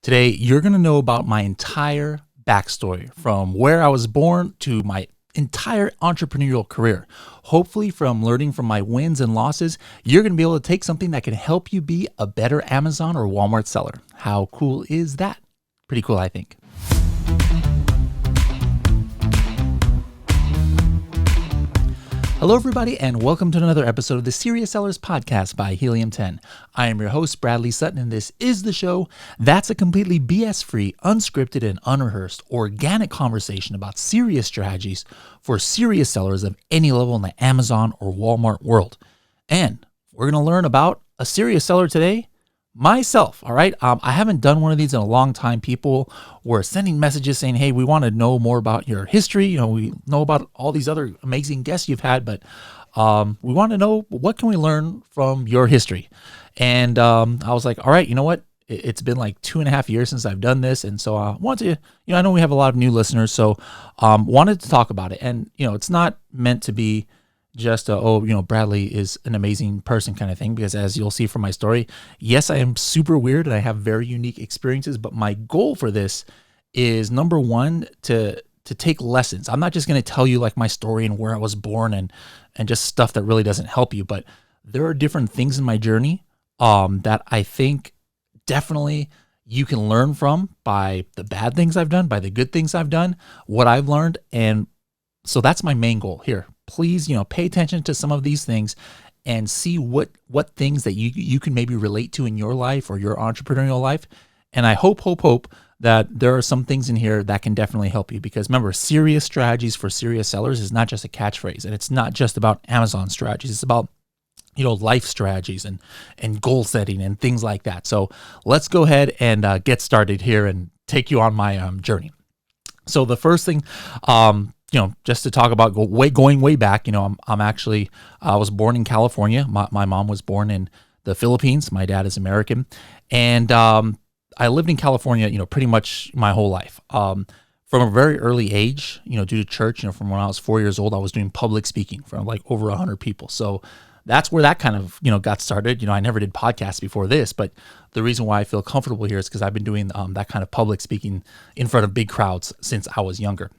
Today, you're going to know about my entire backstory from where I was born to my entire entrepreneurial career. Hopefully, from learning from my wins and losses, you're going to be able to take something that can help you be a better Amazon or Walmart seller. How cool is that? Pretty cool, I think. Hello, everybody, and welcome to another episode of the Serious Sellers Podcast by Helium 10. I am your host, Bradley Sutton, and this is the show that's a completely BS-free, unscripted, and unrehearsed, organic conversation about serious strategies for serious sellers of any level in the Amazon or Walmart world. And we're going to learn about a serious seller today, myself, all right? I haven't done one of these in a long time. People were sending messages saying, hey, we want to know more about your history. You know, we know about all these other amazing guests you've had, but we want to know, what can we learn from your history? And I was like, all right, you know what? It's been like 2.5 years since I've done this. And so I wanted to, I know we have a lot of new listeners, so wanted to talk about it. And, it's not meant to be just Bradley is an amazing person kind of thing, because as you'll see from my story, yes, I am super weird and I have very unique experiences, but my goal for this is, number one, to take lessons. I'm not just going to tell you like my story and where I was born and just stuff that really doesn't help you, but there are different things in my journey that I think definitely you can learn from, by the bad things I've done, by the good things I've done, what I've learned. And so that's my main goal here. Please, pay attention to some of these things and see what things that you can maybe relate to in your life or your entrepreneurial life. And I hope that there are some things in here that can definitely help you, because remember, serious strategies for serious sellers is not just a catchphrase, and it's not just about Amazon strategies. It's about, life strategies and goal setting and things like that. So let's go ahead and get started here and take you on my journey. So the first thing, just to talk about going way back, I'm actually, I was born in California. My mom was born in the Philippines. My dad is American. And I lived in California, pretty much my whole life. From a very early age, due to church, from when I was 4 years old, I was doing public speaking for like over 100 people. So that's where that kind of, got started. I never did podcasts before this, but the reason why I feel comfortable here is because I've been doing that kind of public speaking in front of big crowds since I was younger.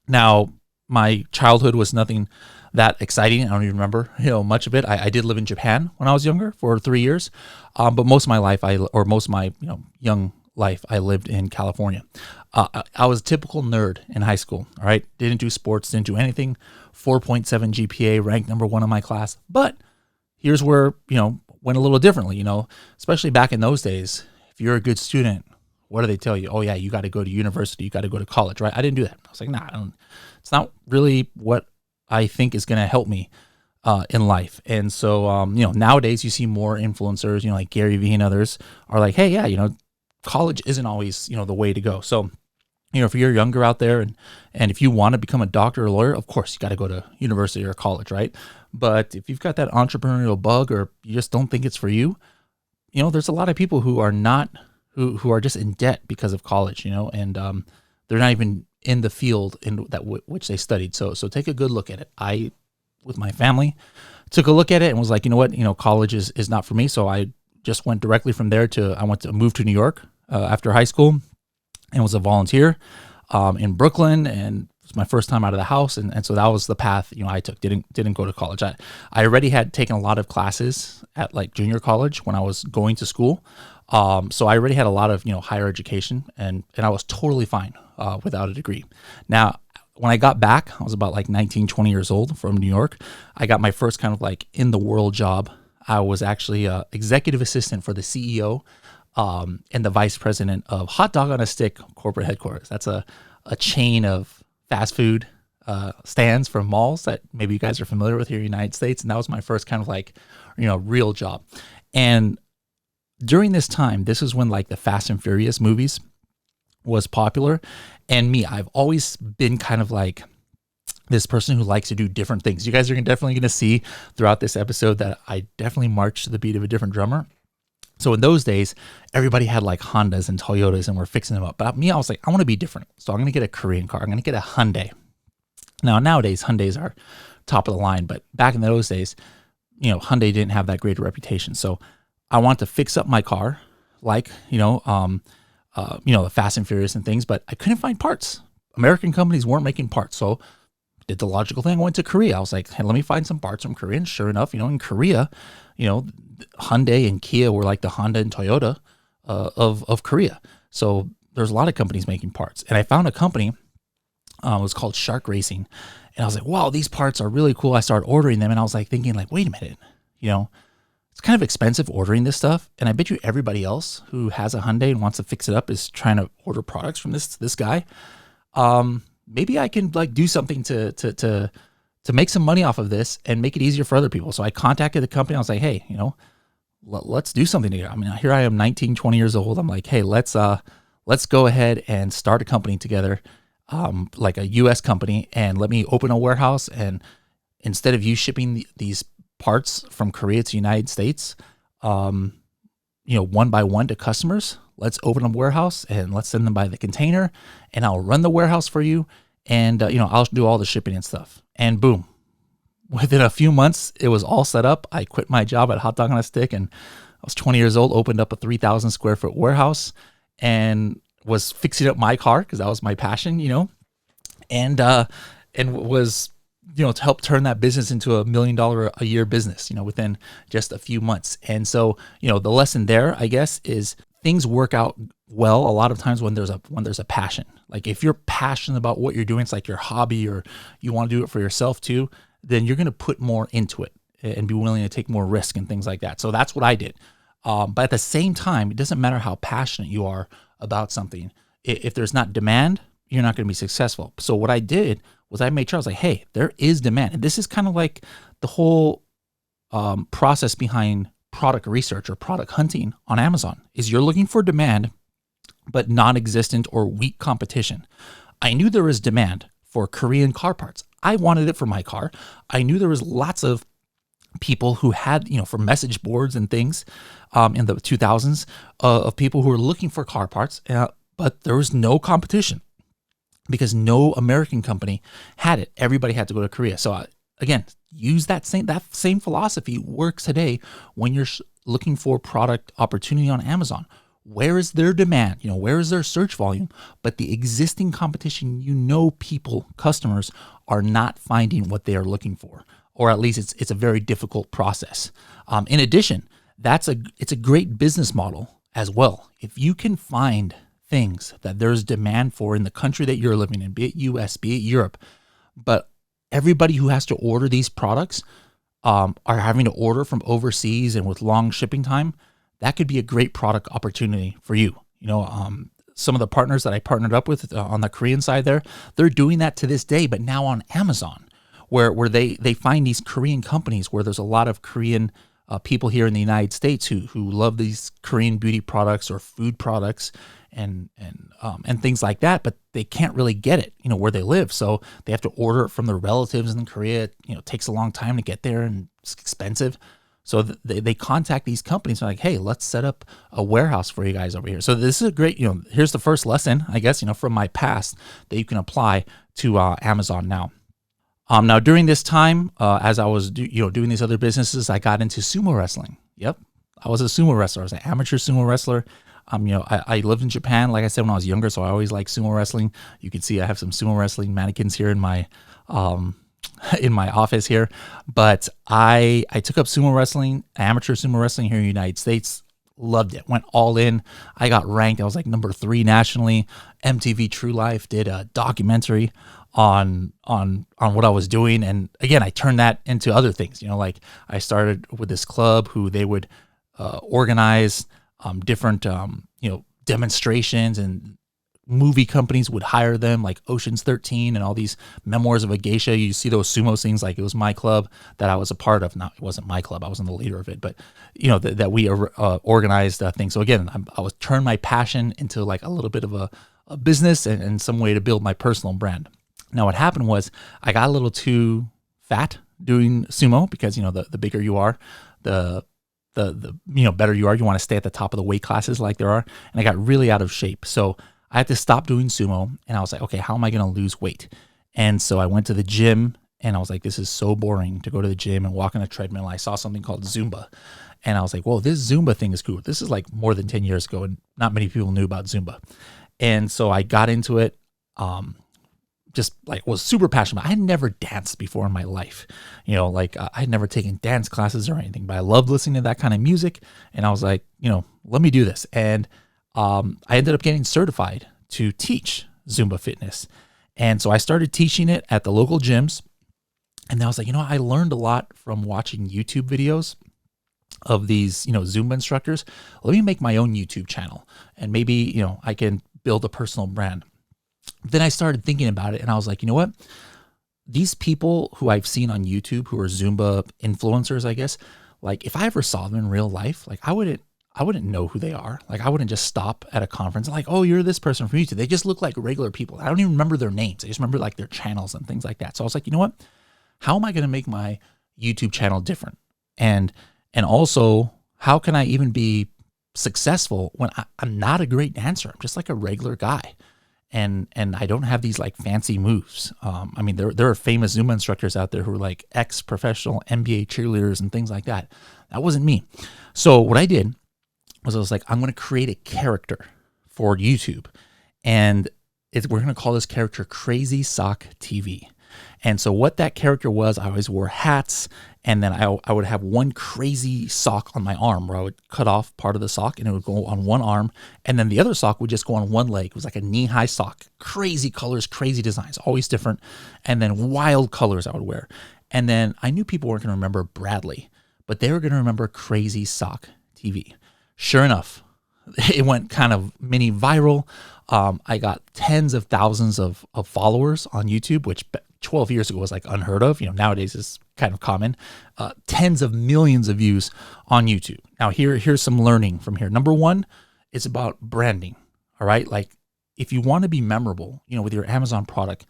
Now, my childhood was nothing that exciting. I don't even remember, much of it. I did live in Japan when I was younger for 3 years, but most of my life, most of my young life, I lived in California. I was a typical nerd in high school. All right, didn't do sports, didn't do anything. 4.7 GPA, ranked number one in my class. But here's where went a little differently. Especially back in those days, if you're a good student, what do they tell you? Oh yeah, you got to go to university, you got to go to college, right? I didn't do that. I was like, nah, it's not really what I think is going to help me in life. And so, nowadays you see more influencers, like Gary Vee and others are like, hey, yeah, college isn't always, the way to go. So, if you're younger out there and if you want to become a doctor or lawyer, of course you got to go to university or college, right? But if you've got that entrepreneurial bug, or you just don't think it's for you, there's a lot of people who are not, who are just in debt because of college, and they're not even in the field in that which they studied. So take a good look at it. I, with my family, took a look at it and was like, you know what, college is not for me. So I just went directly from there I moved to New York after high school, and was a volunteer in Brooklyn, and it was my first time out of the house. And so that was the path, I took. Didn't go to college. I already had taken a lot of classes at like junior college when I was going to school. So I already had a lot of, higher education, and I was totally fine without a degree. Now, when I got back, I was about like 19, 20 years old from New York. I got my first kind of like in the world job. I was actually a executive assistant for the CEO and the vice president of Hot Dog on a Stick corporate headquarters. That's a chain of fast food stands from malls that maybe you guys are familiar with here in the United States. And that was my first kind of like, real job. And during this time, this is when like the Fast and Furious movies was popular. And I've always been kind of like this person who likes to do different things. You guys are definitely going to see throughout this episode that I definitely march to the beat of a different drummer. So in those days, everybody had like Hondas and Toyotas and we're fixing them up. But I was like, I want to be different. So I'm going to get a Korean car. I'm going to get a Hyundai. Now, nowadays, Hyundais are top of the line. But back in those days, Hyundai didn't have that great a reputation. So I want to fix up my car like, the Fast and Furious and things, but I couldn't find parts. American companies weren't making parts. So did the logical thing. I went to Korea. I was like, hey, let me find some parts from Korea. And sure enough, in Korea, Hyundai and Kia were like the Honda and Toyota of Korea. So there's a lot of companies making parts. And I found a company, it was called Shark Racing. And I was like, wow, these parts are really cool. I started ordering them and I was like thinking like, wait a minute, it's kind of expensive ordering this stuff. And I bet you everybody else who has a Hyundai and wants to fix it up is trying to order products from this guy. Maybe I can like do something to make some money off of this and make it easier for other people. So I contacted the company. I was like, hey, let's do something together. I mean, here I am 19, 20 years old. I'm like, hey, let's go ahead and start a company together, like a US company, and let me open a warehouse. And instead of you shipping these parts from Korea to the United States, one by one to customers, let's open a warehouse and let's send them by the container, and I'll run the warehouse for you. And, I'll do all the shipping and stuff. And boom, within a few months, it was all set up. I quit my job at Hot Dog on a Stick, and I was 20 years old, opened up a 3,000 square foot warehouse and was fixing up my car because that was my passion, and was, to help turn that business into $1 million a year business, within just a few months. And so, the lesson there, I guess, is things work out well a lot of times when there's a passion. Like if you're passionate about what you're doing, it's like your hobby, or you want to do it for yourself too, then you're going to put more into it and be willing to take more risk and things like that. So that's what I did. But at the same time, it doesn't matter how passionate you are about something. If there's not demand, you're not going to be successful. So what I did was I made sure I was like, hey, there is demand. And this is kind of like the whole process behind product research or product hunting on Amazon. Is you're looking for demand, but non-existent or weak competition. I knew there was demand for Korean car parts. I wanted it for my car. I knew there was lots of people who had, for message boards and things in the 2000s of people who were looking for car parts, but there was no competition because no American company had it. Everybody had to go to Korea. So again, use that same philosophy works today when you're looking for product opportunity on Amazon. Where is their demand? Where is their search volume? But the existing competition, customers are not finding what they are looking for, or at least it's a very difficult process. In addition, it's a great business model as well. If you can find things that there's demand for in the country that you're living in, be it US, be it Europe, but everybody who has to order these products are having to order from overseas and with long shipping time, that could be a great product opportunity for you. Some of the partners that I partnered up with on the Korean side they're doing that to this day, but now on Amazon, where they find these Korean companies where there's a lot of Korean people here in the United States who love these Korean beauty products or food products and things like that, but they can't really get it, where they live. So they have to order it from their relatives in Korea. It takes a long time to get there and it's expensive. So they contact these companies and like, hey, let's set up a warehouse for you guys over here. So this is a great, here's the first lesson, I guess, from my past that you can apply to Amazon now. Now during this time, as I was doing these other businesses, I got into sumo wrestling. Yep, I was a sumo wrestler. I was an amateur sumo wrestler. I lived in Japan, like I said, when I was younger, so I always liked sumo wrestling. You can see I have some sumo wrestling mannequins here in my office here. But I took up sumo wrestling, amateur sumo wrestling here in the United States. Loved it. Went all in. I got ranked. I was like number 3 nationally. MTV True Life did a documentary on what I was doing. And again, I turned that into other things. Like I started with this club who they would organize different demonstrations, and movie companies would hire them, like Ocean's 13 and all these Memoirs of a Geisha. You see those sumo scenes, like it was my club that I was a part of. No, it wasn't my club. I wasn't the leader of it, but that we organized things. So again, I was turned my passion into like a little bit of a business and some way to build my personal brand. Now what happened was I got a little too fat doing sumo because, the bigger you are, the better you are. You want to stay at the top of the weight classes like there are. And I got really out of shape. So I had to stop doing sumo, and I was like, okay, how am I going to lose weight? And so I went to the gym and I was like, this is so boring to go to the gym and walk on a treadmill. I saw something called Zumba, and I was like, whoa, this Zumba thing is cool. This is like more than 10 years ago, and not many people knew about Zumba. And so I got into it, just like was super passionate. I had never danced before in my life, like I had never taken dance classes or anything, but I loved listening to that kind of music. And I was like, let me do this. And I ended up getting certified to teach Zumba fitness. And so I started teaching it at the local gyms. And I was like, I learned a lot from watching YouTube videos of these, Zumba instructors. Let me make my own YouTube channel, and maybe, I can build a personal brand. Then I started thinking about it, and I was like, you know what? These people who I've seen on YouTube who are Zumba influencers, I guess, like if I ever saw them in real life, like I wouldn't know who they are. Like I wouldn't just stop at a conference and like, oh, you're this person from YouTube. They just look like regular people. I don't even remember their names. I just remember like their channels and things like that. So I was like, you know what? How am I going to make my YouTube channel different? And also, how can I even be successful when I'm not a great dancer? I'm just like a regular guy. And I don't have these like fancy moves. I mean, there are famous Zumba instructors out there who are like ex-professional NBA cheerleaders and things like that. That wasn't me. So what I did was I was like, I'm going to create a character for YouTube. And we're going to call this character Crazy Sock TV. And so what that character was, I always wore hats, and then I would have one crazy sock on my arm where I would cut off part of the sock and it would go on one arm, and then the other sock would just go on one leg. It was like a knee-high sock. Crazy colors, crazy designs, always different, and then wild colors I would wear. And then I knew people weren't going to remember Bradley, but they were going to remember Crazy Sock TV. Sure enough, it went kind of mini viral. I got tens of thousands of followers on YouTube, which 12 years ago was like unheard of. Nowadays is kind of common. Tens of millions of views on YouTube. Now here's some learning from here. Number one, it's about branding. All right. Like if you want to be memorable, with your Amazon product,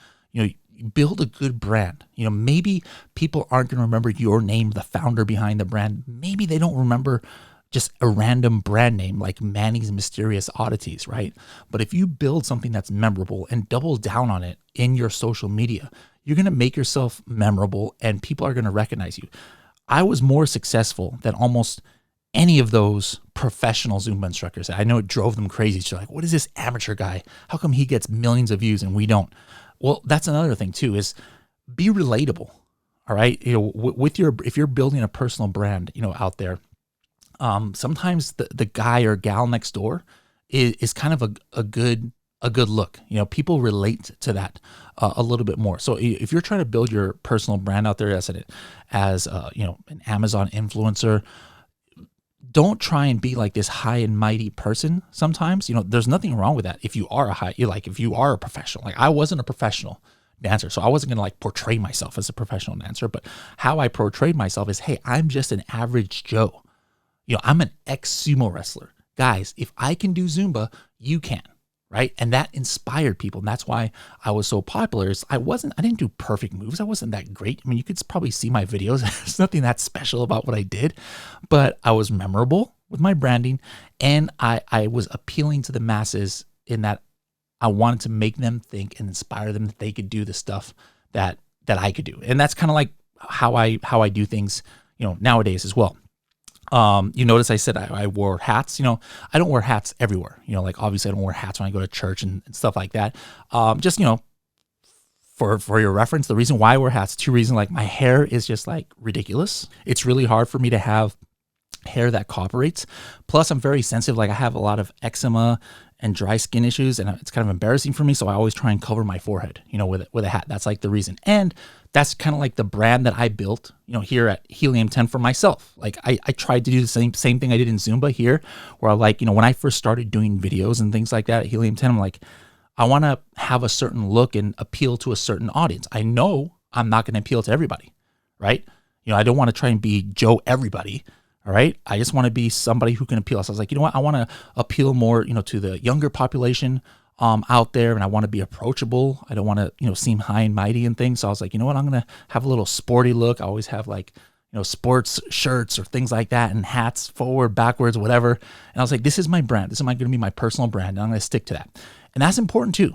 build a good brand. Maybe people aren't going to remember your name, the founder behind the brand. Maybe they don't remember just a random brand name like Manny's Mysterious Oddities, right? But if you build something that's memorable and double down on it in your social media, you're going to make yourself memorable and people are going to recognize you. I was more successful than almost any of those professional Zumba instructors. I know it drove them crazy. They're like, what is this amateur guy? How come he gets millions of views and we don't? Well, that's another thing too, is be relatable. All right. If you're building a personal brand, out there, sometimes the guy or gal next door is kind of a good look. People relate to that a little bit more. So if you're trying to build your personal brand out there as an Amazon influencer, don't try and be like this high and mighty person. Sometimes, there's nothing wrong with that. If you are if you are a professional, like I wasn't a professional dancer, so I wasn't going to like portray myself as a professional dancer, but how I portrayed myself is, hey, I'm just an average Joe. I'm an ex-sumo wrestler. Guys, if I can do Zumba, you can, right? And that inspired people. And that's why I was so popular. I didn't do perfect moves. I wasn't that great. I mean, you could probably see my videos. There's nothing that special about what I did, but I was memorable with my branding. And I was appealing to the masses in that I wanted to make them think and inspire them that they could do the stuff that I could do. And that's kind of like how I do things, nowadays as well. You notice I said I wore hats. I don't wear hats everywhere. Like obviously I don't wear hats when I go to church and stuff like that. Just, for your reference, the reason why I wear hats, two reasons. Like my hair is just like ridiculous. It's really hard for me to have hair that cooperates. Plus I'm very sensitive. Like I have a lot of eczema and dry skin issues, and it's kind of embarrassing for me. So I always try and cover my forehead, with a hat. That's like the reason. And that's kind of like the brand that I built, here at Helium 10 for myself. Like I tried to do the same thing I did in Zumba here, where I like, when I first started doing videos and things like that at Helium 10, I'm like, I want to have a certain look and appeal to a certain audience. I know I'm not going to appeal to everybody, right? I don't want to try and be Joe everybody. All right. I just want to be somebody who can appeal. So I was like, I want to appeal more, to the younger population out there, and I want to be approachable. I don't want to, seem high and mighty and things. So I was like, I'm going to have a little sporty look. I always have like, sports shirts or things like that, and hats forward, backwards, whatever. And I was like, this is my brand. This is going to be my personal brand. And I'm going to stick to that. And that's important too.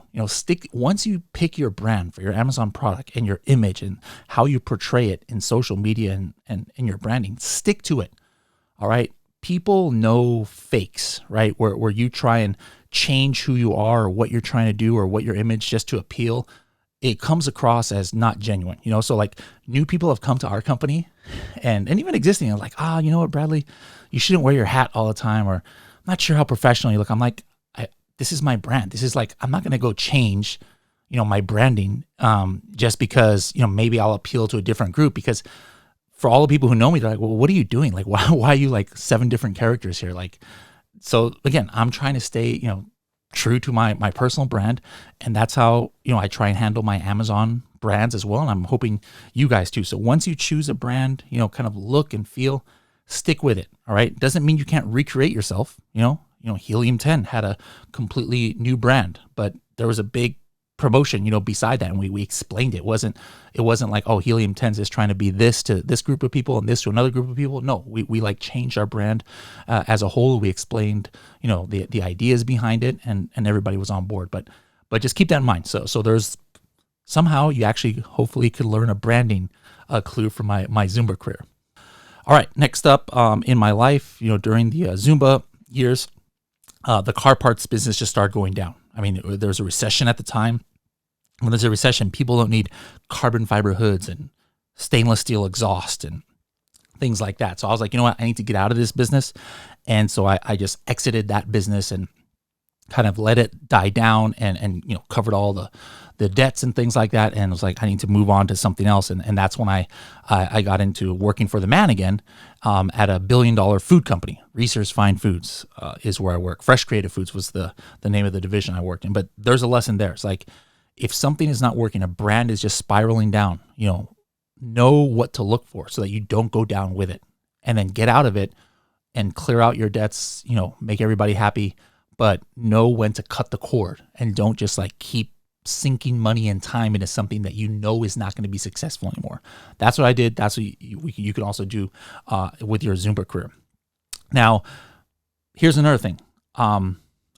Once you pick your brand for your Amazon product and your image and how you portray it in social media and in your branding, stick to it. All right. People know fakes, right? Where you try and change who you are or what you're trying to do or what your image just to appeal. It comes across as not genuine, So like new people have come to our company and even existing are like, you know what, Bradley, you shouldn't wear your hat all the time, or I'm not sure how professional you look. I'm like, this is my brand. This is like, I'm not going to go change, my branding just because, maybe I'll appeal to a different group. Because for all the people who know me, they're like, well, what are you doing? Like, why are you like 7 different characters here? Like, so again, I'm trying to stay, true to my personal brand. And that's how, I try and handle my Amazon brands as well. And I'm hoping you guys too. So once you choose a brand, kind of look and feel, stick with it. All right. Doesn't mean you can't recreate yourself. Helium 10 had a completely new brand, but there was a big promotion, beside that. And we explained it. It wasn't like, oh, Helium 10 is trying to be this to this group of people and this to another group of people. No, we like changed our brand as a whole. We explained, the ideas behind it and everybody was on board. But just keep that in mind. So there's somehow you actually hopefully could learn a branding clue from my Zumba career. All right. Next up in my life, during the Zumba years, the car parts business just started going down. I mean, there was a recession at the time. When there's a recession, people don't need carbon fiber hoods and stainless steel exhaust and things like that. So I was like, you know what? I need to get out of this business. And so I just exited that business and kind of let it die down and covered all the debts and things like that. And was like, I need to move on to something else. And that's when I got into working for the man again at $1 billion food company. Reese's Fine Foods is where I work. Fresh Creative Foods was the name of the division I worked in. But there's a lesson there. It's like, if something is not working, a brand is just spiraling down, know what to look for so that you don't go down with it, and then get out of it and clear out your debts, make everybody happy, but know when to cut the cord and don't just like keep sinking money and time into something that is not going to be successful anymore. That's what I did. That's what you can also do with your Zumba career. Now, here's another thing. I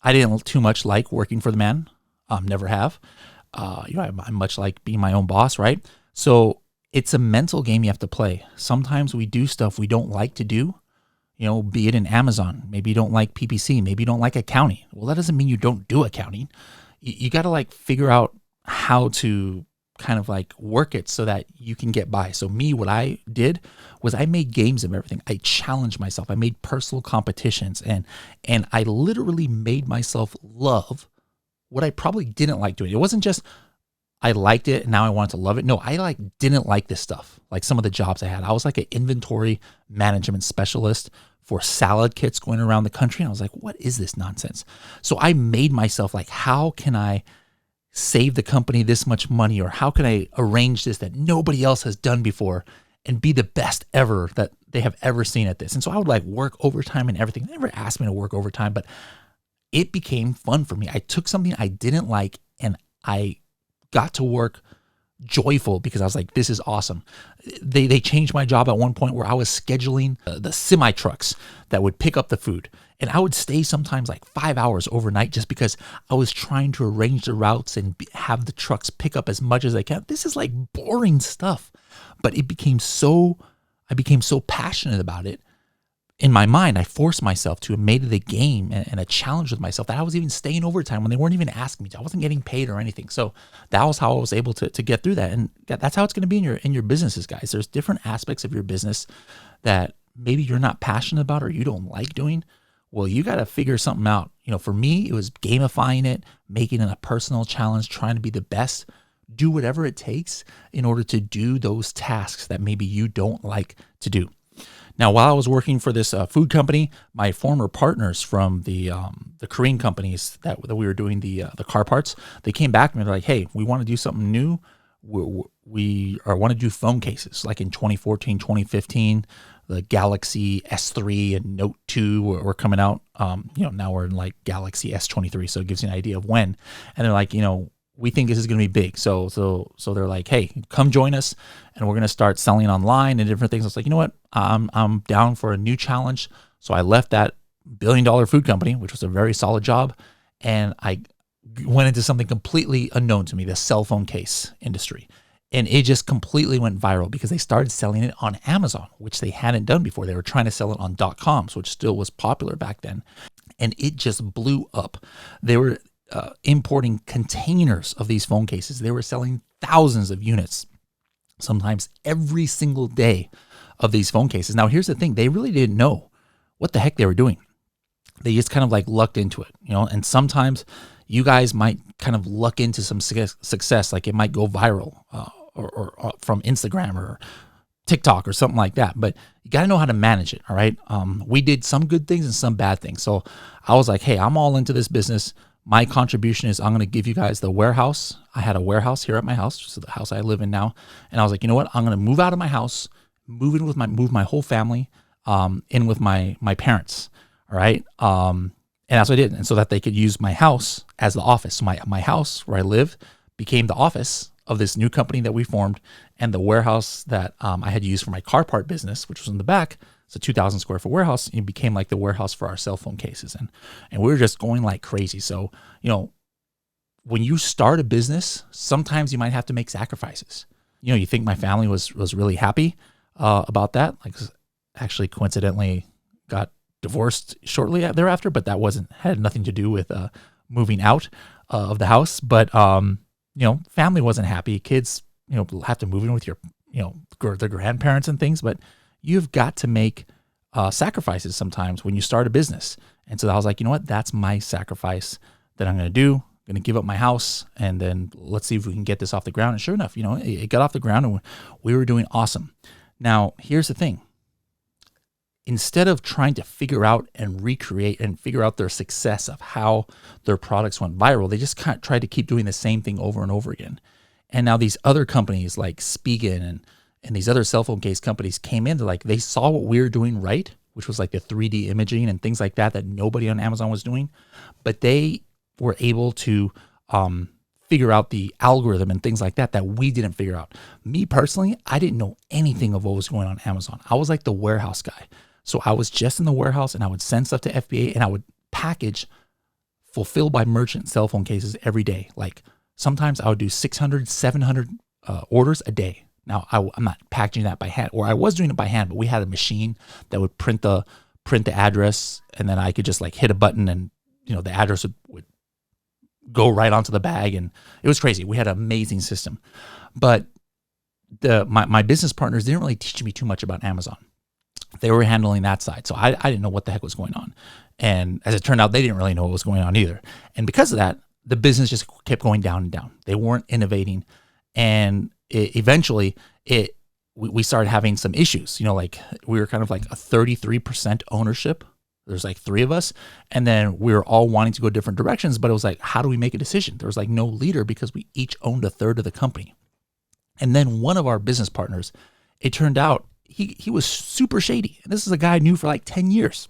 didn't too much like working for the man. Never have. I much like being my own boss, right? So it's a mental game you have to play. Sometimes we do stuff we don't like to do, be it in Amazon. Maybe you don't like PPC. Maybe you don't like accounting. Well, that doesn't mean you don't do accounting. You got to like figure out how to kind of like work it so that you can get by. So what I did was I made games of everything. I challenged myself. I made personal competitions and I literally made myself love what I probably didn't like doing. It wasn't just I liked it and now I wanted to love it. No, I didn't like this stuff. Like some of the jobs I had. I was like an inventory management specialist for salad kits going around the country. And I was like, what is this nonsense? So I made myself like, how can I save the company this much money? Or how can I arrange this that nobody else has done before and be the best ever that they have ever seen at this? And so I would like work overtime and everything. They never asked me to work overtime, but it became fun for me. I took something I didn't like and I got to work joyful because I was like, this is awesome. They changed my job at one point where I was scheduling the semi trucks that would pick up the food. And I would stay sometimes like 5 hours overnight just because I was trying to arrange the routes and have the trucks pick up as much as they can. This is like boring stuff, but I became so passionate about it. In my mind, I forced myself to have made it a game and a challenge with myself that I was even staying overtime when they weren't even asking me to. I wasn't getting paid or anything. So that was how I was able to get through that. And that's how it's going to be in your businesses, guys. There's different aspects of your business that maybe you're not passionate about or you don't like doing. Well, you got to figure something out. For me, it was gamifying it, making it a personal challenge, trying to be the best, do whatever it takes in order to do those tasks that maybe you don't like to do. Now, while I was working for this food company, my former partners from the Korean companies that we were doing the car parts, they came back and they're like, hey, we want to do something new. We want to do phone cases. Like in 2014, 2015, the Galaxy S3 and Note 2 were coming out. Now we're in like Galaxy S23, so it gives you an idea of when. And they're like, we think this is going to be big. So they're like, hey, come join us and we're going to start selling online and different things. I was like, you know what? I'm down for a new challenge. So I left that $1 billion food company, which was a very solid job. And I went into something completely unknown to me, the cell phone case industry. And it just completely went viral because they started selling it on Amazon, which they hadn't done before. They were trying to sell it on .coms, which still was popular back then. And it just blew up. They were importing containers of these phone cases. They were selling thousands of units, sometimes every single day, of these phone cases. Now, here's the thing. They really didn't know what the heck they were doing. They just kind of like lucked into it, and sometimes you guys might kind of luck into some success, like it might go viral or from Instagram or TikTok or something like that. But you got to know how to manage it. All right. We did some good things and some bad things. So I was like, hey, I'm all into this business. My contribution is I'm going to give you guys the warehouse. I had a warehouse here at my house, so the house I live in now. And I was like, you know what? I'm going to move out of my house, move my whole family in with my parents. All right. And that's what I did. And so that they could use my house as the office. So my house where I live became the office of this new company that we formed, and the warehouse that I had used for my car part business, which was in the back. It's a 2,000 square foot warehouse. It became like the warehouse for our cell phone cases. And we were just going like crazy. So, when you start a business, sometimes you might have to make sacrifices. You think my family was really happy about that. Like, actually coincidentally got divorced shortly thereafter, but that had nothing to do with moving out of the house. But family wasn't happy. Kids have to move in with their grandparents and things. But you've got to make sacrifices sometimes when you start a business. And so I was like, you know what? That's my sacrifice that I'm going to do. I'm going to give up my house, and then let's see if we can get this off the ground. And sure enough, it got off the ground, and we were doing awesome. Now, here's the thing. Instead of trying to figure out and recreate and figure out their success of how their products went viral, they just kind of tried to keep doing the same thing over and over again. And now these other companies like Spigen and these other cell phone case companies came in, they saw what we were doing right, which was like the 3D imaging and things like that nobody on Amazon was doing. But they were able to figure out the algorithm and things like that we didn't figure out. Me personally, I didn't know anything of what was going on Amazon. I was like the warehouse guy. So I was just in the warehouse, and I would send stuff to FBA, and I would package fulfilled by merchant cell phone cases every day. Like sometimes I would do 600, 700 orders a day. Now I'm not packaging that by hand, or I was doing it by hand, but we had a machine that would print the address, and then I could just like hit a button, and the address would go right onto the bag, and it was crazy. We had an amazing system, but my business partners didn't really teach me too much about Amazon. They were handling that side. So I didn't know what the heck was going on. And as it turned out, they didn't really know what was going on either. And because of that, the business just kept going down and down. They weren't innovating. And eventually we started having some issues. Like we were kind of like a 33% ownership. There's like 3 of us. And then we were all wanting to go different directions. But it was like, how do we make a decision? There was like no leader because we each owned a third of the company. And then one of our business partners, it turned out, he was super shady. And this is a guy I knew for like 10 years.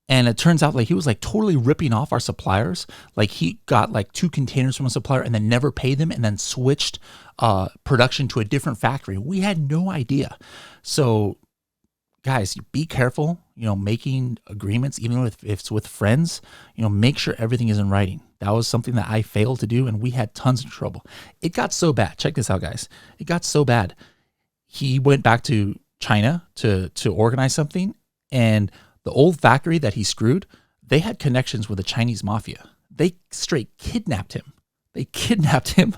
And it turns out like he was like totally ripping off our suppliers. Like he got like 2 containers from a supplier and then never paid them, and then switched production to a different factory. We had no idea. So guys, be careful, making agreements, even if it's with friends, make sure everything is in writing. That was something that I failed to do, and we had tons of trouble. It got so bad. Check this out, guys. It got so bad. He went back to China to organize something, and the old factory that he screwed, they had connections with the Chinese mafia. They straight kidnapped him. They kidnapped him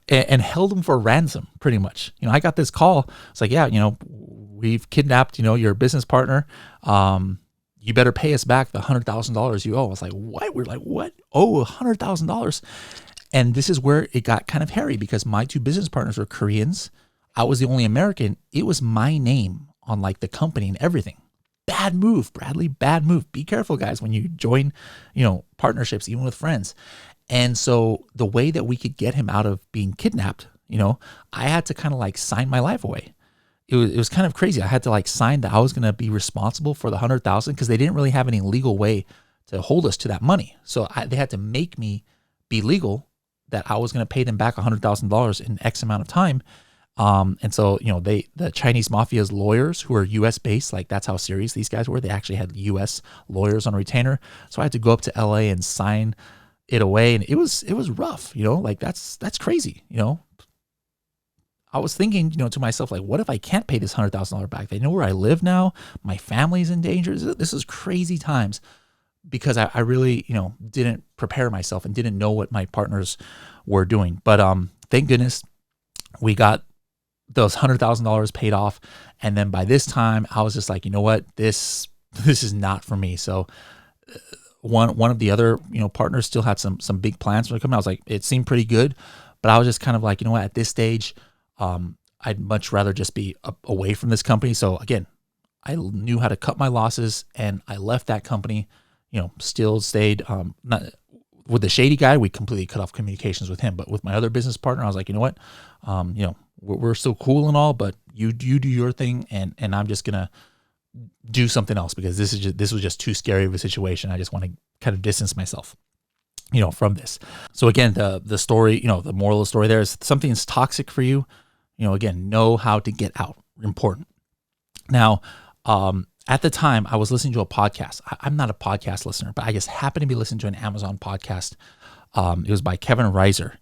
and held him for ransom, pretty much. I got this call. It's like, yeah, we've kidnapped, your business partner. You better pay us back the $100,000 you owe. I was like, what? We're like, what? Oh, $100,000. And this is where it got kind of hairy, because my 2 business partners were Koreans. I was the only American. It was my name on like the company and everything. Bad move, Bradley, bad move. Be careful, guys, when you join, partnerships, even with friends. And so the way that we could get him out of being kidnapped, I had to kind of like sign my life away. It was kind of crazy. I had to like sign that I was going to be responsible for the $100,000, because they didn't really have any legal way to hold us to that money. So they had to make me be legal that I was going to pay them back $100,000 in X amount of time. And so, the Chinese mafia's lawyers, who are US based, like that's how serious these guys were. They actually had US lawyers on retainer. So I had to go up to LA and sign it away, and it was rough, like that's crazy, I was thinking, to myself, like, what if I can't pay this $100,000 back? They know where I live now. My family's in danger. This is crazy times, because I really, didn't prepare myself and didn't know what my partners were doing. But thank goodness we got those $100,000 paid off. And then by this time, I was just like, you know what, this is not for me. So one of the other partners still had some big plans for coming. I was like, it seemed pretty good, but I was just kind of like, you know what, at this stage, I'd much rather just be away from this company. So again, I knew how to cut my losses, and I left that company. Still stayed. Not with the shady guy, we completely cut off communications with him. But with my other business partner, I was like, you know what, we're still cool and all, but you do your thing, and I'm just gonna do something else, because this was just too scary of a situation. I just want to kind of distance myself, from this. So again, the story, the moral of the story there is, something's toxic for you, again, know how to get out. Important. Now, at the time, I was listening to a podcast. I'm not a podcast listener, but I just happened to be listening to an Amazon podcast. It was by Kevin Reiser,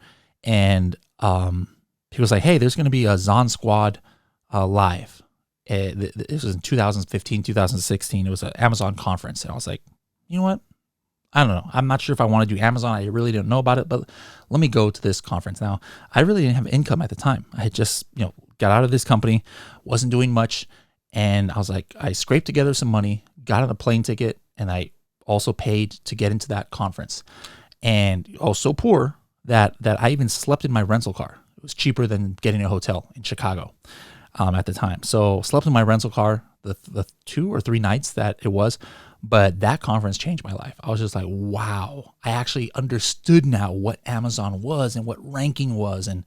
and he was like, "Hey, there's going to be a Zon Squad live." This was in 2015, 2016. It was an Amazon conference, and I was like, "You know what? I don't know. I'm not sure if I want to do Amazon. I really didn't know about it, but let me go to this conference." Now, I really didn't have income at the time. I had just, got out of this company, wasn't doing much. And I was like, I scraped together some money, got on a plane ticket, and I also paid to get into that conference. And I was so poor that I even slept in my rental car. It was cheaper than getting a hotel in Chicago at the time. So slept in my rental car the 2 or 3 nights that it was. But that conference changed my life. I was just like, wow, I actually understood now what Amazon was and what ranking was, and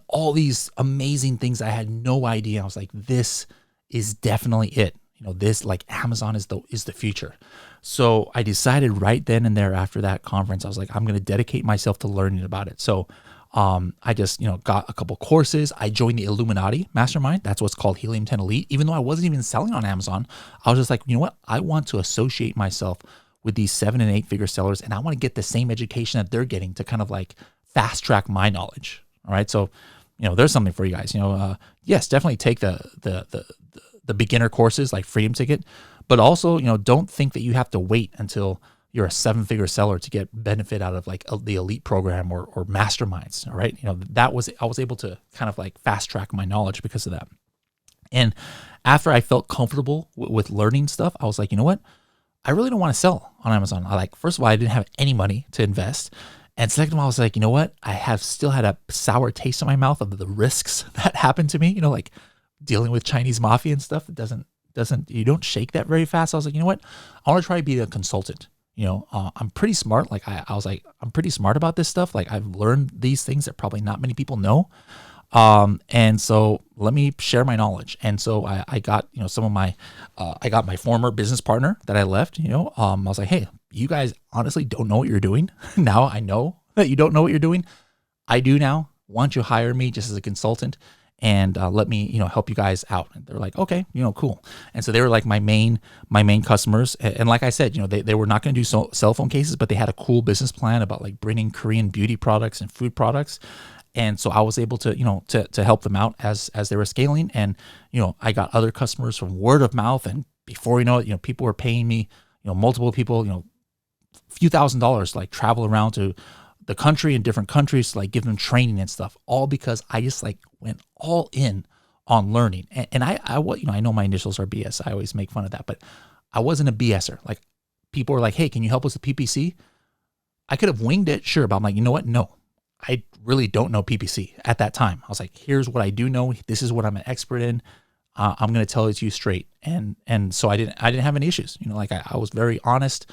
all these amazing things I had no idea. I was like, this is definitely it. This, like, Amazon is the future. So I decided right then and there after that conference, I was like, I'm going to dedicate myself to learning about it. So I just, got a couple courses. I joined the Illuminati Mastermind. That's what's called Helium 10 Elite. Even though I wasn't even selling on Amazon, I was just like, you know what? I want to associate myself with these 7 and 8 figure sellers, and I want to get the same education that they're getting to kind of like fast track my knowledge. All right. So, there's something for you guys. Yes, definitely take the beginner courses like Freedom Ticket, but also, don't think that you have to wait until you're a 7-figure seller to get benefit out of like the elite program or masterminds. All right. I was able to kind of like fast track my knowledge because of that. And after I felt comfortable with learning stuff, I was like, you know what? I really don't want to sell on Amazon. First of all, I didn't have any money to invest. And second of all, I was like, you know what? I have still had a sour taste in my mouth of the risks that happened to me, like dealing with Chinese mafia and stuff. It doesn't, you don't shake that very fast. I was like, you know what? I want to try to be a consultant. I'm pretty smart. Like I was like, I'm pretty smart about this stuff. Like I've learned these things that probably not many people know. And so let me share my knowledge. And so I got, some of my, I got my former business partner that I left, I was like, hey, you guys honestly don't know what you're doing. Now I know that you don't know what you're doing. I do now. Why don't you hire me just as a consultant and let me, help you guys out? And they're like, okay, cool. And so they were like my main customers. And like I said, they were not going to do cell phone cases, but they had a cool business plan about like bringing Korean beauty products and food products. And so I was able to, to help them out as they were scaling. And, I got other customers from word of mouth. And before you know it, people were paying me, multiple people, a few $1,000s, like travel around to the country and different countries to like give them training and stuff, all because I just like went all in on learning. And I know my initials are BS. I always make fun of that, but I wasn't a BSer. Like people were like, hey, can you help us with PPC? I could have winged it. Sure. But I'm like, you know what? No, I really don't know PPC at that time. I was like, here's what I do know. This is what I'm an expert in. I'm going to tell it to you straight. And so I didn't have any issues, like I was very honest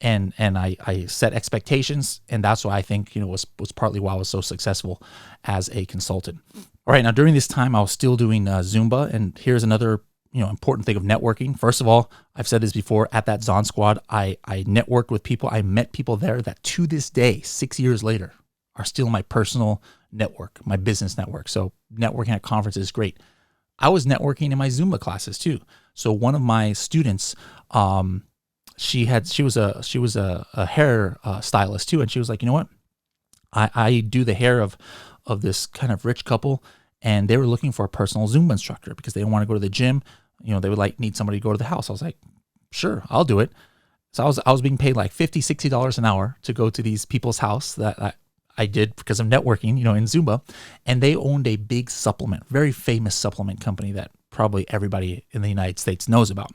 and I set expectations. And that's why I think, was partly why I was so successful as a consultant. All right. Now during this time, I was still doing Zumba. And here's another, important thing of networking. First of all, I've said this before, at that Zon Squad, I networked with people. I met people there that to this day, 6 years later, are still my personal network, my business network. So networking at conferences is great. I was networking in my Zumba classes too. So one of my students, she was a hair stylist too, and she was like, you know what, I do the hair of this kind of rich couple, and they were looking for a personal Zumba instructor because they didn't want to go to the gym. They would like need somebody to go to the house. I was like, sure, I'll do it. So I was being paid like $50-$60 an hour to go to these people's house that I did because of networking, in Zumba. And they owned a big supplement, very famous supplement company that probably everybody in the United States knows about.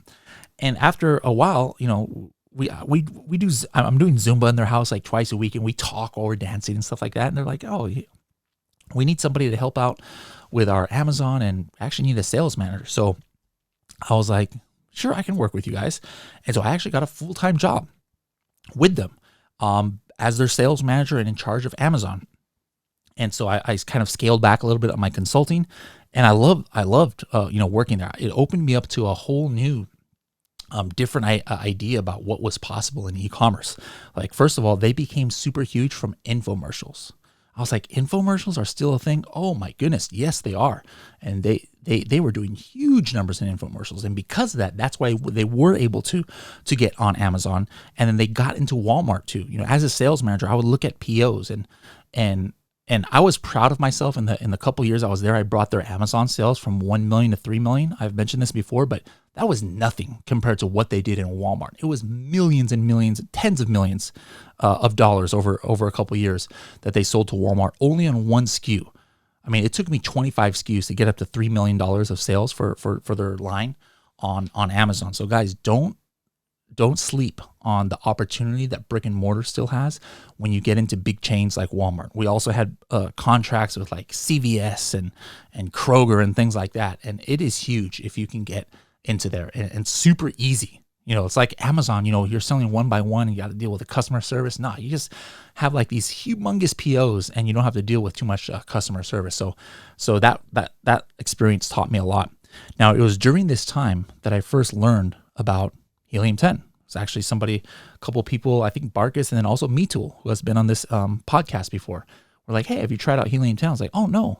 And after a while, we do, I'm doing Zumba in their house like twice a week, and we talk while we're dancing and stuff like that. And they're like, oh, we need somebody to help out with our Amazon and actually need a sales manager. So I was like, sure, I can work with you guys. And so I actually got a full-time job with them as their sales manager and in charge of Amazon. And so I kind of scaled back a little bit on my consulting, and I loved working there. It opened me up to a whole new different idea about what was possible in e-commerce. Like, first of all, they became super huge from infomercials. I was like, infomercials are still a thing? Oh my goodness, yes, they are. And they were doing huge numbers in infomercials. And because of that, that's why they were able to get on Amazon. And then they got into Walmart too. As a sales manager, I would look at POs and I was proud of myself in the couple years I was there. I brought their Amazon sales from 1 million to 3 million. I've mentioned this before, but that was nothing compared to what they did in Walmart. It was millions and millions, tens of millions of dollars over a couple years that they sold to Walmart only on one SKU. I mean, it took me 25 SKUs to get up to $3 million of sales for their line on Amazon. So guys, don't sleep on the opportunity that brick and mortar still has when you get into big chains like Walmart. We also had contracts with like CVS and Kroger and things like that. And it is huge if you can get into there, and super easy. It's like Amazon, you're selling one by one and you got to deal with the customer service. No, you just have like these humongous POs and you don't have to deal with too much customer service. So that experience taught me a lot. Now, it was during this time that I first learned about Helium-10. It's actually a couple of people, I think Barkus and then also MeTool, who has been on this podcast before, were like, hey, have you tried out Helium-10? I was like, oh no,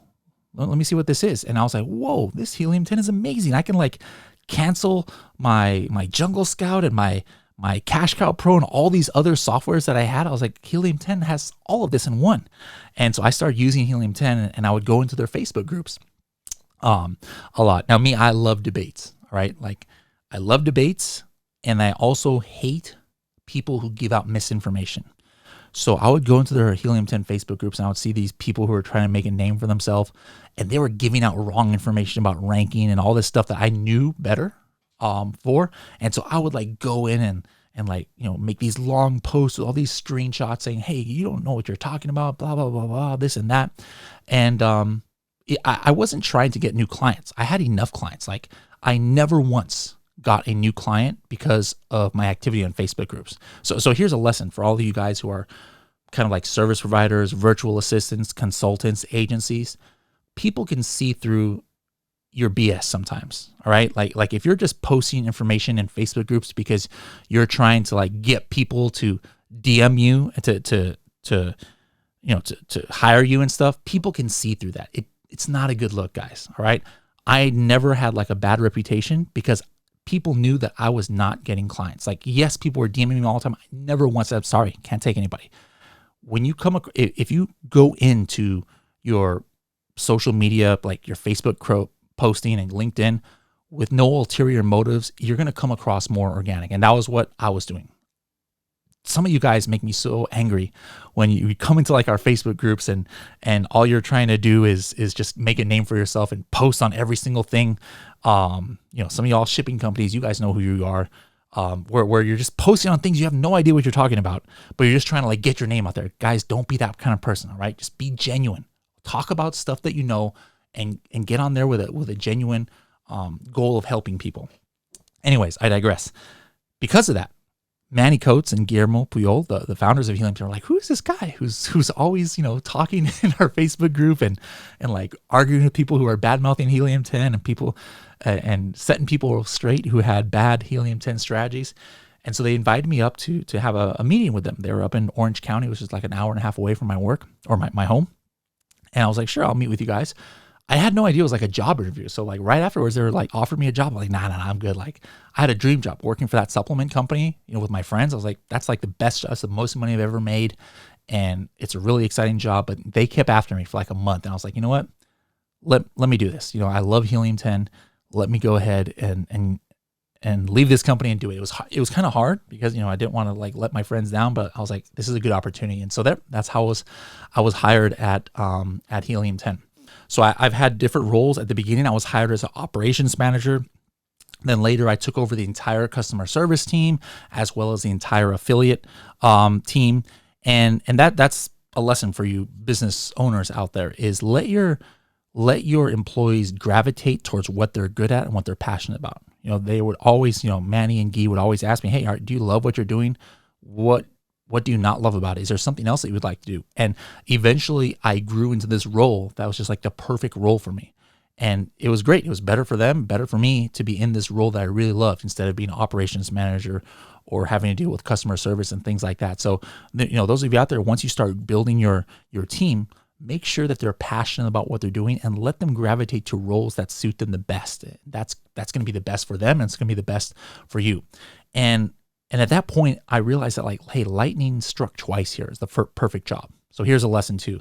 let me see what this is. And I was like, whoa, this Helium-10 is amazing. I can like cancel my Jungle Scout and my Cash Cow Pro and all these other softwares that I had. I was like, Helium-10 has all of this in one. And so I started using Helium-10, and I would go into their Facebook groups a lot. Now, me, I love debates, right? Like, I love debates, and I also hate people who give out misinformation. So I would go into their Helium-10 Facebook groups, and I would see these people who are trying to make a name for themselves, and they were giving out wrong information about ranking and all this stuff that I knew better for. And so I would like go in and like, make these long posts with all these screenshots saying, hey, you don't know what you're talking about, blah, blah, blah, blah, this and that. And I wasn't trying to get new clients. I had enough clients. Like, I never once got a new client because of my activity on Facebook groups. So here's a lesson for all of you guys who are kind of like service providers, virtual assistants, consultants, agencies. People can see through your BS sometimes. All right. Like if you're just posting information in Facebook groups because you're trying to like get people to DM you to hire you and stuff, people can see through that. It's not a good look, guys. All right. I never had like a bad reputation because people knew that I was not getting clients. Like, yes, people were DMing me all the time. I never once said, sorry, can't take anybody. When you if you go into your social media, like your Facebook posting and LinkedIn with no ulterior motives, you're going to come across more organic. And that was what I was doing. Some of you guys make me so angry when you come into like our Facebook groups and all you're trying to do is just make a name for yourself and post on every single thing. Some of y'all shipping companies, you guys know who you are, where you're just posting on things you have no idea what you're talking about, but you're just trying to like get your name out there. Guys, don't be that kind of person. All right. Just be genuine. Talk about stuff that you know and get on there with a genuine goal of helping people. Anyways, I digress. Because of that, Manny Coates and Guillermo Puyol, the founders of Helium-10, are like, who is this guy who's always, talking in our Facebook group and like arguing with people who are bad mouthing Helium-10 and people and setting people straight who had bad Helium-10 strategies. And so they invited me up to have a meeting with them. They were up in Orange County, which is like an hour and a half away from my work or my home. And I was like, sure, I'll meet with you guys. I had no idea it was like a job interview. So like right afterwards, they were like offered me a job. I'm like, nah, I'm good. Like I had a dream job working for that supplement company, with my friends. I was like, that's like that's the most money I've ever made. And it's a really exciting job, but they kept after me for like a month. And I was like, you know what? Let me do this. I love Helium 10. Let me go ahead and leave this company and do it. It was kind of hard because, I didn't want to like let my friends down, but I was like, this is a good opportunity. And so that's how I was hired at Helium 10. So I've had different roles. At the beginning, I was hired as an operations manager. Then later I took over the entire customer service team as well as the entire affiliate team. And that's a lesson for you business owners out there is let your employees gravitate towards what they're good at and what they're passionate about. They would always, Manny and Guy would always ask me, hey, do you love what you're doing? What do you not love about it? Is there something else that you would like to do? And eventually I grew into this role that was just like the perfect role for me. And it was great. It was better for them, better for me to be in this role that I really loved instead of being an operations manager or having to deal with customer service and things like that. So, those of you out there, once you start building your team, make sure that they're passionate about what they're doing and let them gravitate to roles that suit them the best. That's going to be the best for them, and it's going to be the best for you. And at that point, I realized that like, hey, lightning struck twice here is the perfect job. So here's a lesson too.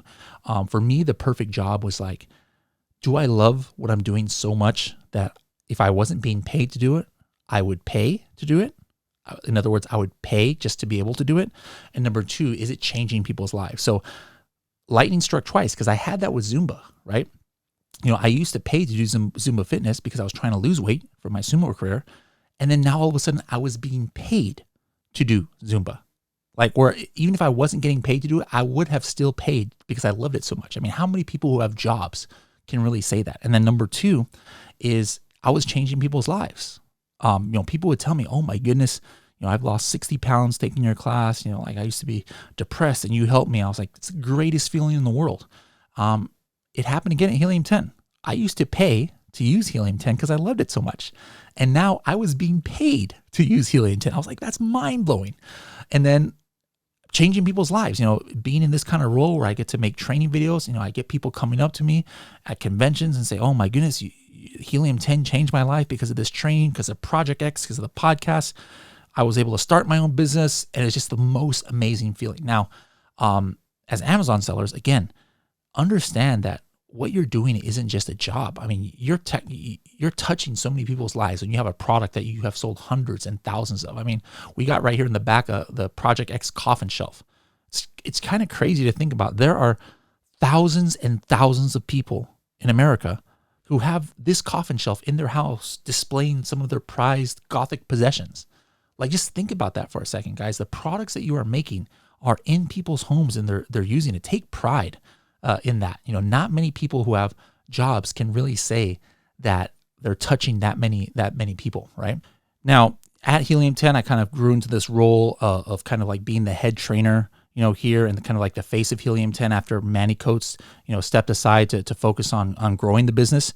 For me, the perfect job was like, do I love what I'm doing so much that if I wasn't being paid to do it, I would pay to do it? In other words, I would pay just to be able to do it. And number two, is it changing people's lives? So lightning struck twice because I had that with Zumba, right? I used to pay to do Zumba fitness because I was trying to lose weight for my sumo career. And then now all of a sudden I was being paid to do Zumba. Or even if I wasn't getting paid to do it, I would have still paid because I loved it so much. I mean, how many people who have jobs can really say that? And then number two is I was changing people's lives. People would tell me, oh my goodness, I've lost 60 pounds taking your class. I used to be depressed and you helped me. I was like, it's the greatest feeling in the world. It happened again at Helium 10. I used to pay to use Helium 10 because I loved it so much. And now I was being paid to use Helium 10. I was like, that's mind blowing. And then changing people's lives, being in this kind of role where I get to make training videos, I get people coming up to me at conventions and say, oh my goodness, Helium 10 changed my life because of this training, because of Project X, because of the podcast. I was able to start my own business, and it's just the most amazing feeling. Now, as Amazon sellers, again, understand that what you're doing isn't just a job. I mean, you're touching so many people's lives, and you have a product that you have sold hundreds and thousands of. I mean, we got right here in the back of the Project X coffin shelf. It's kind of crazy to think about. There are thousands and thousands of people in America who have this coffin shelf in their house displaying some of their prized Gothic possessions. Like, just think about that for a second, guys. The products that you are making are in people's homes and they're using it. Take pride in that. Not many people who have jobs can really say that they're touching that many people, right? Now, at Helium 10, I kind of grew into this role of kind of like being the head trainer, here, and kind of like the face of Helium 10 after Manny Coates, stepped aside to focus on growing the business.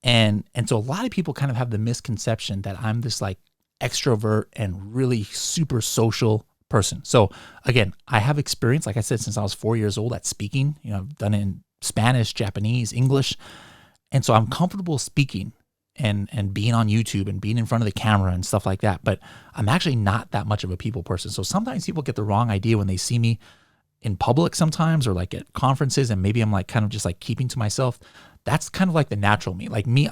And so a lot of people kind of have the misconception that I'm this like extrovert and really super social person. So again, I have experience, like I said, since I was 4 years old at speaking. I've done it in Spanish, Japanese, English. And so I'm comfortable speaking and being on YouTube and being in front of the camera and stuff like that. But I'm actually not that much of a people person. So sometimes people get the wrong idea when they see me in public sometimes, or like at conferences, and maybe I'm like kind of just like keeping to myself. That's kind of like the natural me. Like me,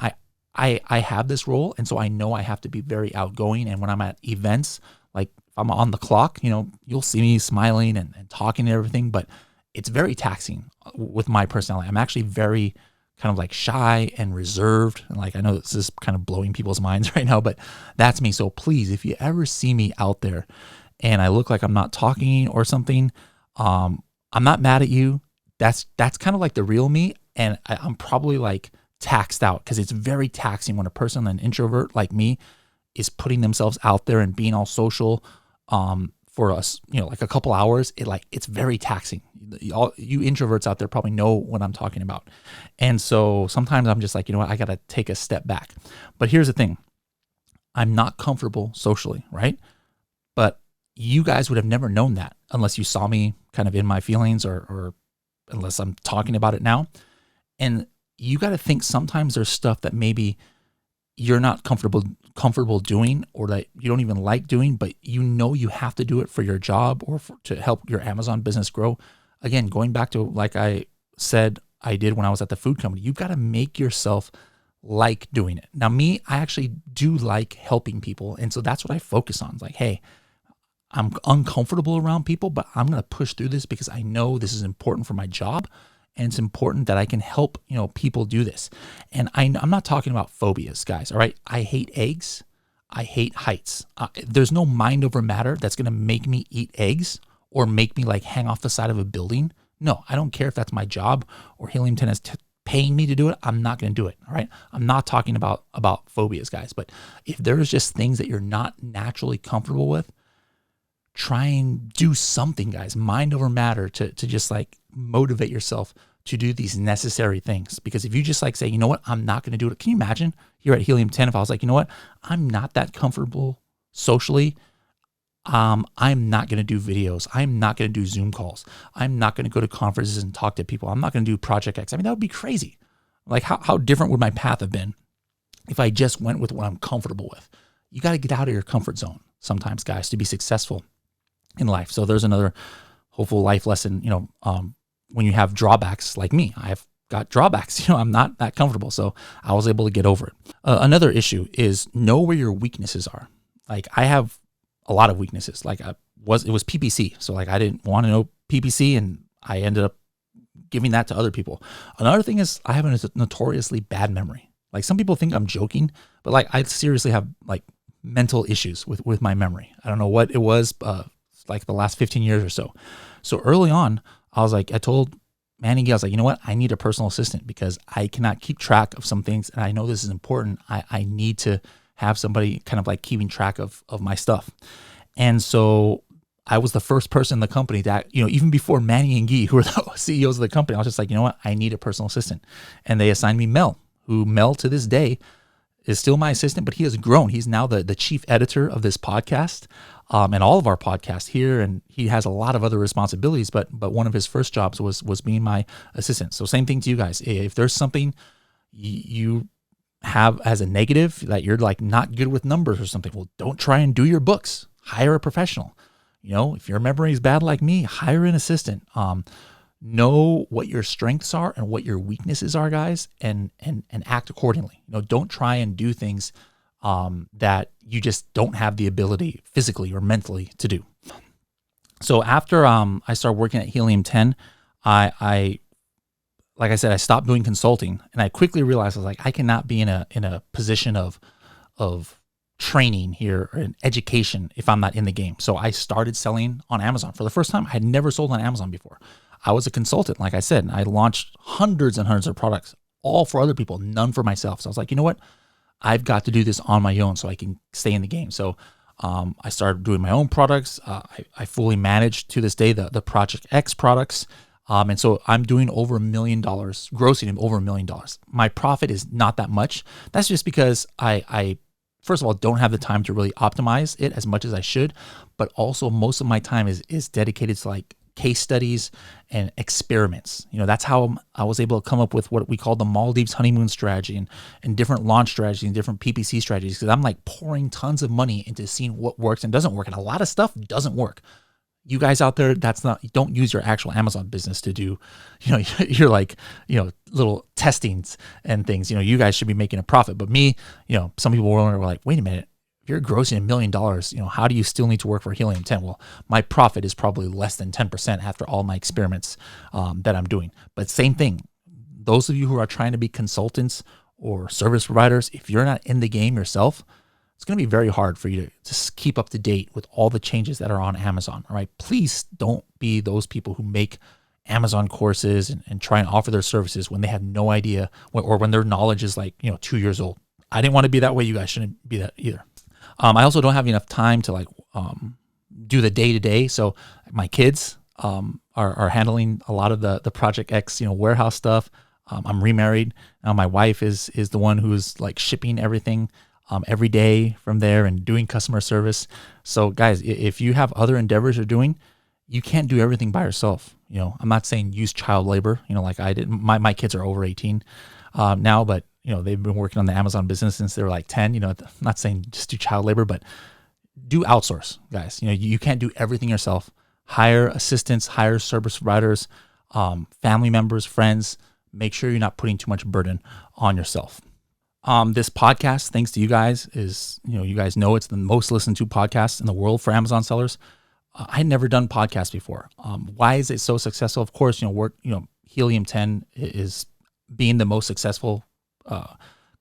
I have this role, and so I know I have to be very outgoing. And when I'm at events, like if I'm on the clock, you'll see me smiling and talking and everything, but it's very taxing with my personality. I'm actually very kind of like shy and reserved. And like, I know this is kind of blowing people's minds right now, but that's me. So please, if you ever see me out there and I look like I'm not talking or something, I'm not mad at you. That's kind of like the real me. And I'm probably like taxed out, because it's very taxing when a person, an introvert like me, is putting themselves out there and being all social for us, like a couple hours. It's very taxing. You introverts out there probably know what I'm talking about. And so sometimes I'm just like, you know what, I got to take a step back. But here's the thing. I'm not comfortable socially, right? But you guys would have never known that unless you saw me kind of in my feelings, or unless I'm talking about it now. And you got to think sometimes there's stuff that maybe you're not comfortable doing, or that you don't even like doing, but you have to do it for your job or to help your Amazon business grow. Again, going back to like I said I did when I was at the food company, you've got to make yourself like doing it. Now me, I actually do like helping people, and so that's what I focus on. It's like, hey, I'm uncomfortable around people, but I'm going to push through this because I know this is important for my job, and it's important that I can help, people do this. And I'm not talking about phobias, guys. All right. I hate eggs. I hate heights. There's no mind over matter that's going to make me eat eggs or make me like hang off the side of a building. No, I don't care if that's my job or Helium 10 is paying me to do it. I'm not going to do it. All right. I'm not talking about phobias, guys. But if there's just things that you're not naturally comfortable with, try and do something, guys. Mind over matter to just like motivate yourself to do these necessary things. Because if you just like say, you know what, I'm not going to do it. Can you imagine here at Helium 10 if I was like, you know what, I'm not that comfortable socially. I'm not going to do videos. I'm not going to do Zoom calls. I'm not going to go to conferences and talk to people. I'm not going to do Project X. I mean, that would be crazy. Like how different would my path have been if I just went with what I'm comfortable with? You got to get out of your comfort zone sometimes, guys, to be successful in life. So there's another hopeful life lesson, when you have drawbacks like me. I've got drawbacks, I'm not that comfortable. So I was able to get over it. Another issue is know where your weaknesses are. Like I have a lot of weaknesses. Like it was PPC. So like I didn't want to know PPC, and I ended up giving that to other people. Another thing is I have a notoriously bad memory. Like some people think I'm joking, but like I seriously have like mental issues with my memory. I don't know what it was, like the last 15 years or so. So early on, I told Manny, I was like, you know what? I need a personal assistant because I cannot keep track of some things. And I know this is important. I need to have somebody kind of like keeping track of my stuff. And so I was the first person in the company that, even before Manny and Guy, who were the CEOs of the company, I was just like, you know what? I need a personal assistant. And they assigned me Mel, who Mel to this day is still my assistant, but he has grown. He's now the chief editor of this podcast and all of our podcasts here. And he has a lot of other responsibilities, but one of his first jobs was being my assistant. So same thing to you guys. If there's something you have as a negative that you're like not good with numbers or something, well, don't try and do your books. Hire a professional. If your memory is bad like me, hire an assistant. Know what your strengths are and what your weaknesses are, guys, and act accordingly. Don't try and do things that you just don't have the ability physically or mentally to do. So after I started working at Helium 10, I like I said, I stopped doing consulting, and I quickly realized I was like, I cannot be in a position of training here or in education if I'm not in the game. So I started selling on Amazon for the first time. I had never sold on Amazon before. I was a consultant, like I said, and I launched hundreds and hundreds of products, all for other people, none for myself. So I was like, you know what? I've got to do this on my own so I can stay in the game. So I started doing my own products. I fully manage to this day the Project X products. And so I'm doing over $1 million, grossing over $1 million. My profit is not that much. That's just because I first of all, don't have the time to really optimize it as much as I should, but also most of my time is dedicated to like case studies and experiments. That's how I was able to come up with what we call the Maldives honeymoon strategy and different launch strategies and different PPC strategies, because I'm like pouring tons of money into seeing what works and doesn't work. And a lot of stuff doesn't work. You guys out there, don't use your actual Amazon business to do, you're like, little testings and things. You guys should be making a profit. But me, some people were like, wait a minute, if you're grossing $1 million, how do you still need to work for Helium 10? Well, my profit is probably less than 10% after all my experiments that I'm doing. But same thing, those of you who are trying to be consultants or service providers, if you're not in the game yourself, it's going to be very hard for you to just keep up to date with all the changes that are on Amazon. All right. Please don't be those people who make Amazon courses and try and offer their services when they have no idea or when their knowledge is like, 2 years old. I didn't want to be that way. You guys shouldn't be that either. I also don't have enough time to like do the day-to-day. So my kids are handling a lot of the Project X, warehouse stuff. I'm remarried. Now my wife is the one who's like shipping everything every day from there and doing customer service. So guys, if you have other endeavors you're doing, you can't do everything by yourself. I'm not saying use child labor, like I did. My kids are over 18. now, but they've been working on the Amazon business since they were like 10. I'm not saying just do child labor, but do outsource, guys. You can't do everything yourself. Hire assistants, hire service providers, family members, friends. Make sure you're not putting too much burden on yourself. This podcast, thanks to you guys, is, you guys know it's the most listened to podcast in the world for Amazon sellers. I had never done podcasts before. Why is it so successful? Of course, Helium 10 is being the most successful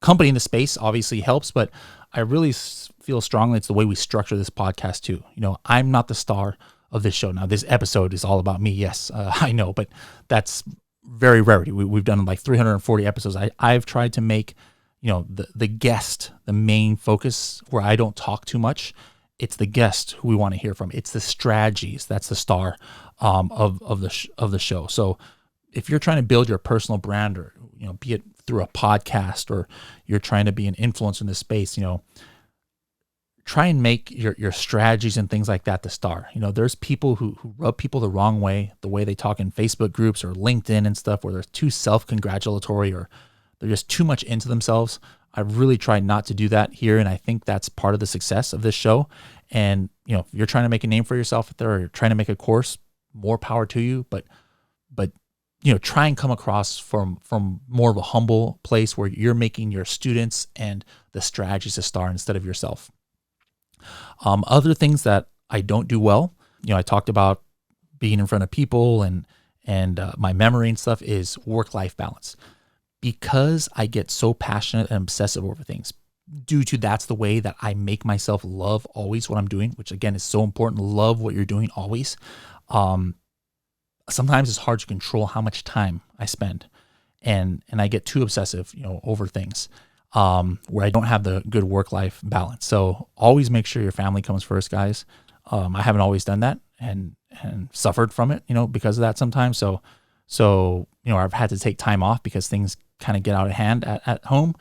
company in the space obviously helps, but I really feel strongly it's the way we structure this podcast too. I'm not the star of this show. Now, this episode is all about me. Yes, I know, but that's very rarity. We've done like 340 episodes. I've tried to make, the guest the main focus, where I don't talk too much. It's the guest who we want to hear from. It's the strategies that's the star of the show. So if you're trying to build your personal brand, or be it through a podcast, or you're trying to be an influencer in this space, try and make your strategies and things like that the star. There's people who rub people the wrong way, the way they talk in Facebook groups or LinkedIn and stuff, where they're too self-congratulatory, or they're just too much into themselves. I really try not to do that here, and I think that's part of the success of this show. And if you're trying to make a name for yourself out there, or you're trying to make a course, more power to you. But try and come across from more of a humble place, where you're making your students and the strategies a star instead of yourself. Other things that I don't do well, I talked about being in front of people and my memory and stuff, is work-life balance. Because I get so passionate and obsessive over things, due to that's the way that I make myself love always what I'm doing, which again is so important. Love what you're doing always. Sometimes it's hard to control how much time I spend, and I get too obsessive, over things, where I don't have the good work-life balance. So always make sure your family comes first, guys. I haven't always done that, and suffered from it, because of that sometimes. So I've had to take time off because things kind of get out of hand at home.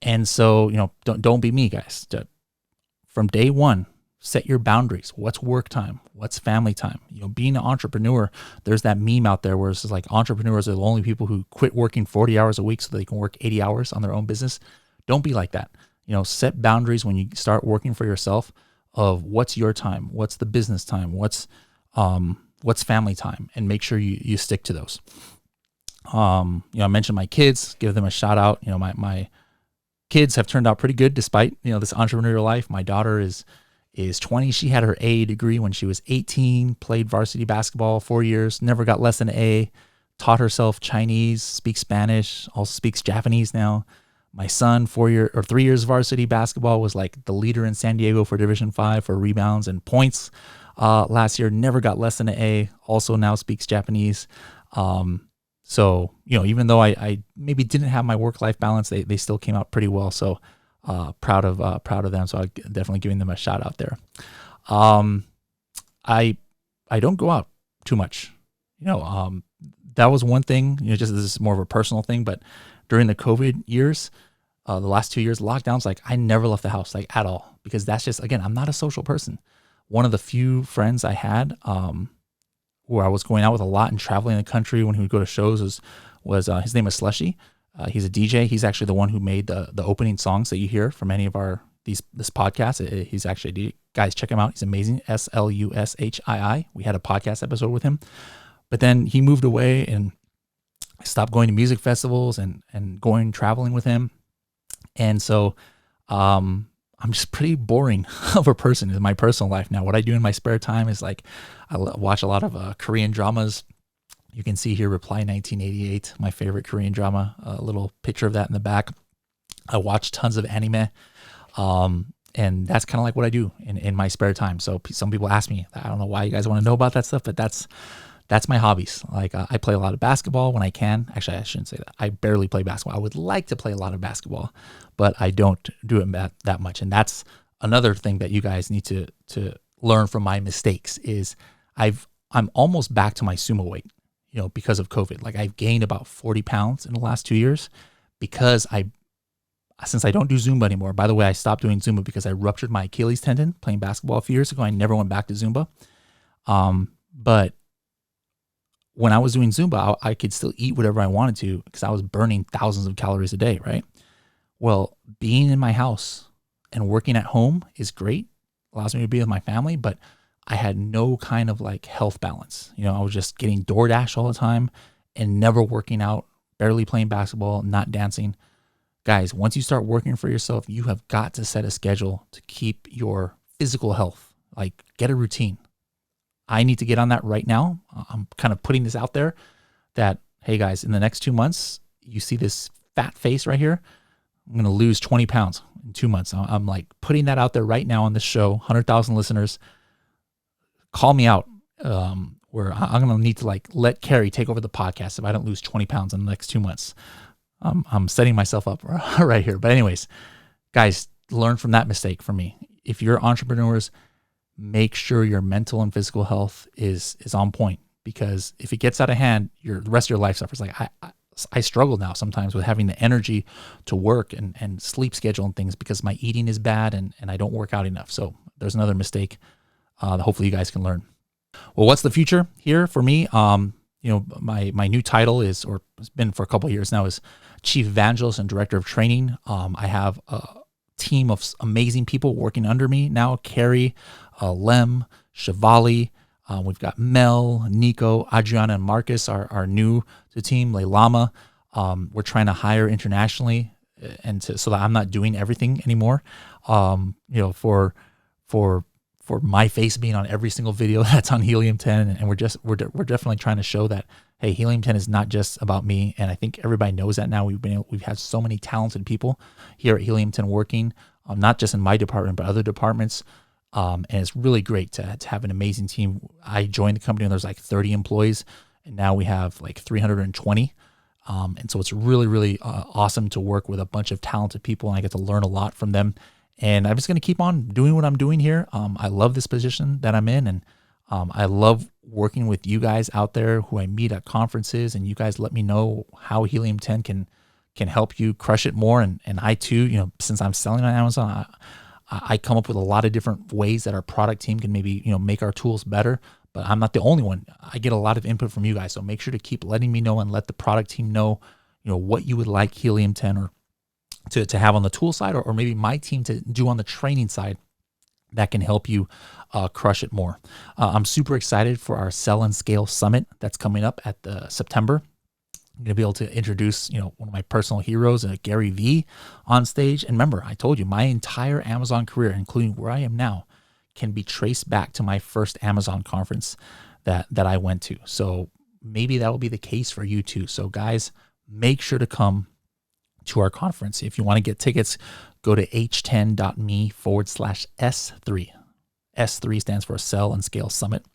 And so, don't be me, guys. From day one, set your boundaries. What's work time? What's family time? Being an entrepreneur, there's that meme out there where it's like entrepreneurs are the only people who quit working 40 hours a week so they can work 80 hours on their own business. Don't be like that. Set boundaries when you start working for yourself, of what's your time, what's the business time, what's family time, and make sure you stick to those. I mentioned my kids, give them a shout out. My kids have turned out pretty good despite, this entrepreneurial life. My daughter is 20. She had her A degree when she was 18, played varsity basketball 4 years, never got less than an A, taught herself Chinese, speaks Spanish, also speaks Japanese now. My son, 3 years varsity basketball, was like the leader in San Diego for Division 5 for rebounds and points. Last year, never got less than an A, also now speaks Japanese. So, even though I maybe didn't have my work-life balance, they still came out pretty well. So, proud of them. So I'm definitely giving them a shout out there. I don't go out too much. That was one thing, just this is more of a personal thing, but during the COVID years, the last 2 years, lockdowns, like I never left the house, like at all, because that's just, again, I'm not a social person. One of the few friends I had, where I was going out with a lot and traveling the country when he would go to shows was his name is Slushy. He's a DJ. He's actually the one who made the opening songs that you hear from any of this podcast. He's actually a DJ. Guys, check him out. He's amazing. SLUSHII. We had a podcast episode with him, but then he moved away and I stopped going to music festivals and going traveling with him. And so, I'm just pretty boring of a person in my personal life now. What I do in my spare time is like, I watch a lot of Korean dramas. You can see here, Reply 1988, my favorite Korean drama, a little picture of that in the back. I watch tons of anime. And that's kind of like what I do in my spare time. So some people ask me, I don't know why you guys want to know about that stuff, but that's my hobbies. Like I play a lot of basketball when I can. Actually, I shouldn't say that. I barely play basketball. I would like to play a lot of basketball, but I don't do it that much. And that's another thing that you guys need to learn from my mistakes is I'm almost back to my sumo weight, because of COVID. Like I've gained about 40 pounds in the last 2 years because since I don't do Zumba anymore. By the way, I stopped doing Zumba because I ruptured my Achilles tendon playing basketball a few years ago. I never went back to Zumba. But when I was doing Zumba, I could still eat whatever I wanted to because I was burning thousands of calories a day, right? Well, being in my house and working at home is great, allows me to be with my family, but I had no kind of like health balance. I was just getting DoorDash all the time and never working out, barely playing basketball, not dancing. Guys, once you start working for yourself, you have got to set a schedule to keep your physical health. Like, get a routine. I need to get on that right now. I'm kind of putting this out there that, hey guys, in the next 2 months, you see this fat face right here, I'm going to lose 20 pounds in 2 months. I'm like putting that out there right now on this show, 100,000 listeners. Call me out, where I'm going to need to like let Carrie take over the podcast if I don't lose 20 pounds in the next 2 months. I'm setting myself up right here. But anyways, guys, learn from that mistake from me. If you're entrepreneurs, make sure your mental and physical health is on point, because if it gets out of hand, the rest of your life suffers. Like I struggle now sometimes with having the energy to work and sleep schedule and things because my eating is bad and I don't work out enough. So there's another mistake that hopefully you guys can learn. Well, what's the future here for me? My new title is, or it's been for a couple of years now, is Chief Evangelist and Director of Training. I have a team of amazing people working under me now. Carrie, Lem, Shivali, we've got Mel, Nico, Adriana, and Marcus are new to the team. Leilama, we're trying to hire internationally so that I'm not doing everything anymore. For my face being on every single video that's on Helium 10, and we're definitely trying to show that, hey, Helium 10 is not just about me, and I think everybody knows that now. We've had so many talented people here at Helium 10 working, not just in my department but other departments, and it's really great to have an amazing team. I joined the company and there's like 30 employees, and now we have like 320. And so it's really, really awesome to work with a bunch of talented people, and I get to learn a lot from them. And I'm just going to keep on doing what I'm doing here. I love this position that I'm in, and I love working with you guys out there who I meet at conferences, and you guys let me know how Helium 10 can help you crush it more. And I too, since I'm selling on Amazon, I come up with a lot of different ways that our product team can maybe, make our tools better. But I'm not the only one. I get a lot of input from you guys. So make sure to keep letting me know and let the product team know, what you would like Helium 10 or to have on the tool side, or maybe my team to do on the training side that can help you crush it more. I'm super excited for our Sell and Scale Summit that's coming up at the September. I'm going to be able to introduce, one of my personal heroes, Gary Vee, on stage. And remember, I told you my entire Amazon career, including where I am now, can be traced back to my first Amazon conference that I went to. So maybe that will be the case for you too. So guys, make sure to come to our conference. If you want to get tickets, go to h10.me/S3. S3 stands for Sell and Scale Summit.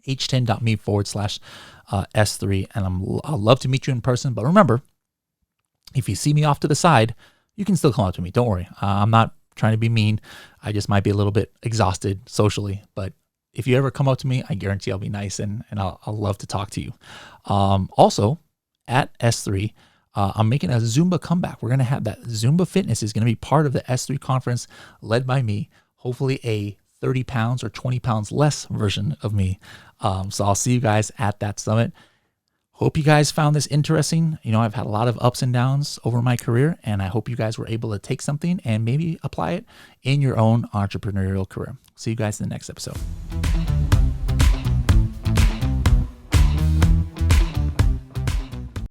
h10.me/S3. And I'll love to meet you in person. But remember, if you see me off to the side, you can still come up to me. Don't worry. I'm not trying to be mean. I just might be a little bit exhausted socially. But if you ever come up to me, I guarantee I'll be nice and I'll love to talk to you. Also, at S3, I'm making a Zumba comeback. We're going to have that Zumba Fitness is going to be part of the S3 conference led by me, hopefully a 30 pounds or 20 pounds less version of me. So I'll see you guys at that summit. Hope you guys found this interesting. I've had a lot of ups and downs over my career, and I hope you guys were able to take something and maybe apply it in your own entrepreneurial career. See you guys in the next episode.